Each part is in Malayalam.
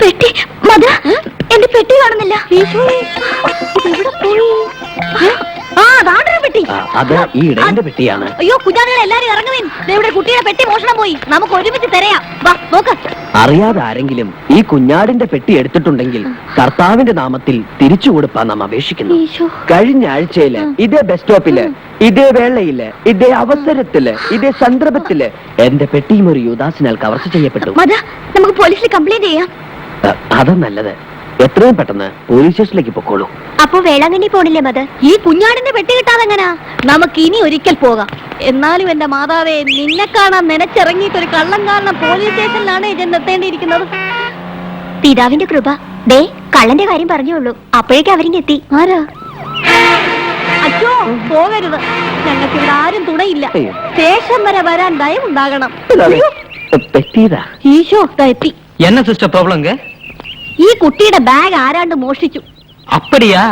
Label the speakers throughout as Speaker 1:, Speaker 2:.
Speaker 1: പെട്ടി മത എന്റെ പെട്ടി കാണുന്നില്ല. പെട്ടി
Speaker 2: അത് ഈ ഇടയന്റെ പെട്ടിയാണ്.
Speaker 1: അയ്യോ കുഞ്ഞാടുകൾ എല്ലാരും ഇറങ്ങുവേൻ. ഇവിടെ കുട്ടിയുടെ പെട്ടി മോഷണം പോയി. നമുക്ക് ഒരുമിച്ച് തിരയാം. വാ നോക്ക്.
Speaker 2: അറിയാതെ ആരെങ്കിലും ഈ കുഞ്ഞാടിന്റെ പെട്ടി എടുത്തിട്ടുണ്ടെങ്കിൽ കർത്താവിന്റെ നാമത്തിൽ തിരിച്ചു കൊടുപ്പാൻ നാം അപേക്ഷിക്കുന്നു. കഴിഞ്ഞ ആഴ്ചയില് ഇതേ ബസ് സ്റ്റോപ്പില് ഇതേ വേളയില് ഇതേ അവസരത്തില് ഇതേ സന്ദർഭത്തില് എന്റെ പെട്ടിയും ഒരു യുദാസിനാൽ കവർച്ച ചെയ്യപ്പെട്ടു.
Speaker 1: നമുക്ക് പോലീസിൽ കംപ്ലൈന്റ് ചെയ്യാം.
Speaker 2: അത് നല്ലത്. എത്രയും പെട്ടെന്ന് പോലീസ് സ്റ്റേഷനിലേക്ക് പൊക്കോളൂ.
Speaker 1: അപ്പൊ വേളാങ്കണ്ണി പോണില്ലേ മത? ഈ കുഞ്ഞാടിന്റെ പെട്ടി കിട്ടാതെങ്ങനാ? നമുക്ക് ഇനി ഒരിക്കൽ പോകാം. എന്നാലും എന്റെ മാതാവേ, നിന്നെ കാണാൻ നനച്ചിറങ്ങിയിട്ട് ഒരു കള്ളം കാരണം പോലീസ് സ്റ്റേഷനിലാണ് ഞാൻ നിർത്തേണ്ടിയിരിക്കുന്നത്. പിതാവിന്റെ കൃപ. ദേ കള്ളന്റെ കാര്യം പറഞ്ഞോളൂ, അപ്പോഴേക്കും അവരിങ്ങെത്തി. ആരാ? അച്ഛോ പോകരുത്, ഞങ്ങൾക്ക് ഇവിടെ ആരും തുണയില്ല. സ്റ്റേഷൻ വരെ വരാൻ ദയവുണ്ടാകണം. ഈശോ എത്തി.
Speaker 3: என்ன சிஸ்டர் ப்ராப்ளம்ங்க?
Speaker 1: ഈ കുട്ടിയുടെ ബാഗ് ആരാണ്ട് മോഷ്ടിച്ചു.
Speaker 3: அப்படியா?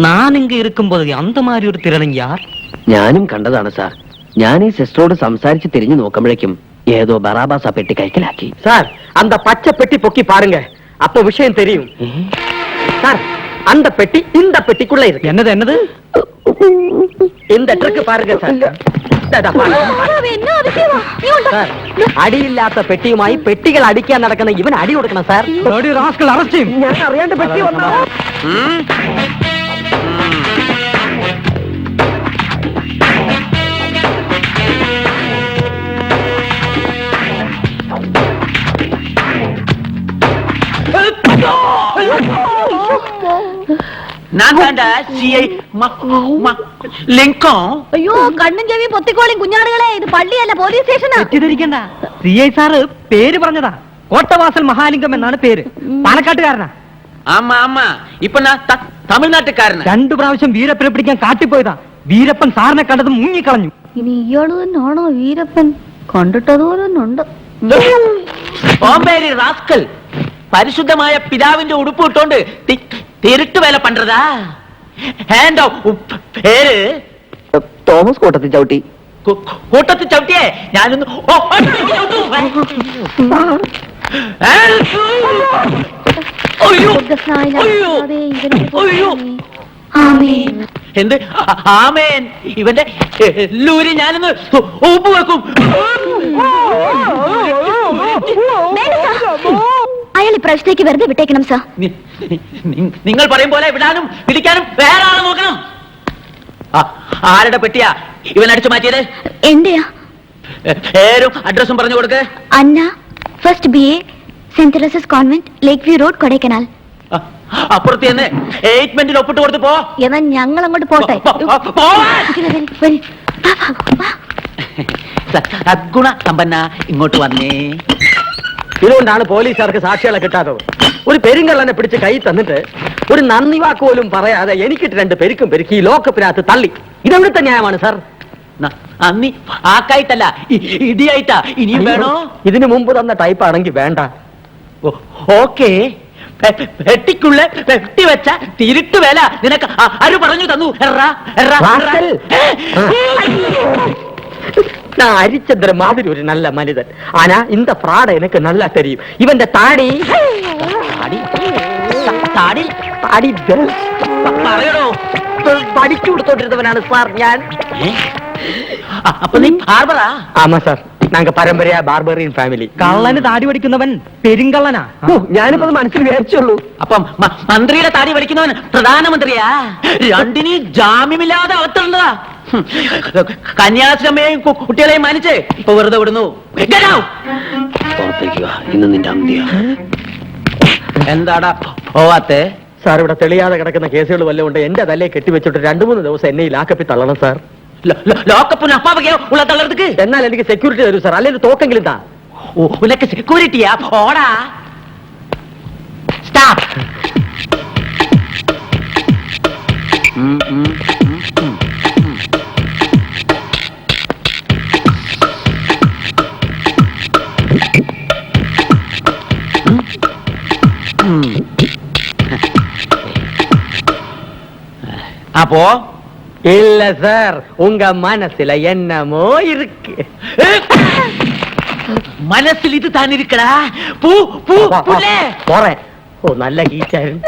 Speaker 3: நான் இங்க இருக்கும்போது அந்த மாதிரி ஒரு திருடன் யார்?
Speaker 2: ഞാനും കണ്ടതാണ് സാർ. ഞാൻ ഈ സിസ്റ്ററോട് സംസാരിച്ച് തിരിഞ്ഞു നോക്കുമ്പോഴേക്കും ഏതോ ബറാബാസ പെട്ടി കൈക്കലാക്കി.
Speaker 4: சார் அந்த பச்சை பெட்டி பொக்கி பாருங்க, அப்ப விஷயம் தெரியும். சார் அந்த பெட்டி இந்த பெட்டிக்குள்ள இருக்கு.
Speaker 3: என்னது என்னது?
Speaker 4: இந்த ட்ரக் பாருங்க சார். അടിയില്ലാത്ത പെട്ടിയുമായി പെട്ടികൾ അടിക്കാൻ നടക്കുന്ന ഇവൻ അടി കൊടുക്കണം സാർ. ഞാൻ അറിയാണ്ട് പെട്ടി വന്നോ.
Speaker 1: അയ്യോ കണ്ണും ചെവി പൊത്തിക്കോളിയും കുഞ്ഞാടുകളെ, ഇത് പള്ളിയല്ല പോലീസ് സ്റ്റേഷനാ.
Speaker 3: തെറ്റിദ്ധരിക്കണ്ട, CI സാറ് പേര് പറഞ്ഞതാ. കോട്ടവാസൽ മഹാലിംഗം എന്നാണ് പേര്. പാലക്കാട്ടുകാരനാ.
Speaker 5: ஆமா ஆமா, இப்ப நான் തമിഴ്നാട്ടുകാരനാ.
Speaker 3: 2 പ്രാവശ്യം വീരപ്പനെ പിടിക്കാൻ കാട്ടിപ്പോയതാ. വീരപ്പൻ സാറിനെ കണ്ടത് മുങ്ങിക്കളഞ്ഞു.
Speaker 1: ഇനി ഇയാള് തന്നെയാണോ വീരപ്പൻ? കണ്ടിട്ടതുപോലുണ്ട്.
Speaker 5: ഓമ്പേരി റാസ്കൽ, പരിശുദ്ധമായ പിതാവിന്റെ ഉടുപ്പ് ഇട്ടോണ്ട് തിരുട്ട് വേല പண்றதா? പേര്
Speaker 2: തോമസ് കൂട്ടത്തിൽ ചവിട്ടി.
Speaker 5: കൂട്ടത്തിൽ ചവിട്ടിയേ ഞാനൊന്ന് എന്ത് ആമേൻ. ഇവന്റെ എല്ലൂരി ഞാനൊന്ന് ഉപ്പ് വെക്കും.
Speaker 1: അയാൾ ഇപ്രാവശ്യത്തേക്ക് വെറുതെ വിട്ടേക്കണം സാർ.
Speaker 5: നിങ്ങൾ പറയും പോലെ വിടാനും പിടിക്കാനും വേറെ ആളെ നോക്കണം. ആരുടെ പെട്ടിയാ ഇവൻ അടിച്ചു മാറ്റിയത്?
Speaker 1: എന്റെയാ.
Speaker 5: പേരും അഡ്രസ്സും പറഞ്ഞു കൊടുക്ക്.
Speaker 1: Anna, first BA, saint Teresa's convent, lake view road, Kodaikanal.
Speaker 5: അപ്പുറത്ത് ചെന്ന് സ്റ്റേറ്റ്മെന്റിൽ ഒപ്പിട്ട് കൊടുത്ത് പോ.
Speaker 1: എന്നാ ഞങ്ങൾ അങ്ങോട്ട് പോട്ടെ.
Speaker 5: സദ്ഗുണ സമ്പന്ന ഇങ്ങോട്ട് വന്നേ.
Speaker 4: ഇതുകൊണ്ടാണ് പോലീസുകാർക്ക് സാക്ഷികളെ കിട്ടാത്തത്. ഒരു പെരുങ്കള്ളനെ പിടിച്ച് കൈ തന്നിട്ട് ഒരു നന്ദി വാക്ക് പോലും പറയാതെ എനിക്കിട്ട് 2 പെരുക്കും പെരുക്കി ഈ ലോക്കപ്പിനകത്ത് തള്ളി. ഇതെവിടുത്തെ ന്യായമാണ് സാർ?
Speaker 5: നന്ദി ആക്കായിട്ടല്ല, ഇടിയായിട്ടാ. ഇനിയും വേണോ?
Speaker 4: ഇതിനു മുമ്പ് തന്ന ടൈപ്പ് ആണെങ്കിൽ വേണ്ട.
Speaker 5: ഓക്കേ, പെട്ടിക്കുള്ള പെട്ടി വെച്ച തിരുട്ട് വേല നിനക്ക് ആര് പറഞ്ഞു തന്നു?
Speaker 4: நான் ஹரிச்சந்திர மாதிரி ஒரு நல்ல மனிதன். ஆனா இந்த பிராட எனக்கு நல்லா தெரியும். இவன் தாடி
Speaker 5: താടി
Speaker 4: താടി
Speaker 5: പറയണോ?
Speaker 4: പഠിച്ചു കൊടുത്തോണ്ടിരുന്നവനാണ് സാർ ഞാൻ.
Speaker 5: അപ്പൊ നീ ബാർബറാ?
Speaker 4: ആമാ സാർ, നാങ്ക പരമ്പരയാ ബാർബറിയൻ ഫാമിലി.
Speaker 3: കള്ളന് താടി പഠിക്കുന്നവൻ പെരുങ്കള്ളനാ.
Speaker 4: ഞാനിപ്പോ അത് മനസ്സിൽ വിചാരിച്ചുള്ളൂ.
Speaker 5: അപ്പം മന്ത്രിയുടെ താടി പഠിക്കുന്നവൻ പ്രധാനമന്ത്രിയാ? രണ്ടിന് ജാമ്യമില്ലാതെ അവത്തുള്ളതാ. കന്യാസ്ത്രമേയും കുട്ടികളെയും മാനിച്ച് ഇപ്പൊ വെറുതെ വിടുന്നു.
Speaker 2: ഇന്ന് നിന്റെ അന്ത്യ.
Speaker 5: എന്താടാ പോവാത്തെ?
Speaker 4: സാർ, ഇവിടെ തെളിയാതെ കിടക്കുന്ന കേസുകൾ വല്ലതും ഉണ്ട്. എന്റെ തലയെ കെട്ടിവെച്ചിട്ട് 2-3 ദിവസം എന്നെ ഈ ലാക്കപ്പിൽ തള്ളണം സാർ.
Speaker 5: ലോക്കപ്പിന് അപ്പാവകയോ ഉള്ള തള്ളർക്ക്?
Speaker 4: എന്നാൽ എനിക്ക് സെക്യൂരിറ്റി തരൂ സാർ, അല്ലെങ്കിൽ തോക്കെങ്കിലും താ.
Speaker 5: ഉനക്ക് സെക്യൂരിറ്റിയാ? പോടാ. സ്റ്റോപ്പ്. அப்போ
Speaker 4: இல்ல சார், உங்க மனசுல என்னமோ இருக்கு.
Speaker 5: മനസ്സിൽ ഇത് താനിരിക്കടാ പൂ പൂ പുല്ലേ
Speaker 4: പോറേ ഓ നല്ല ഹീറ്റായിരുന്നു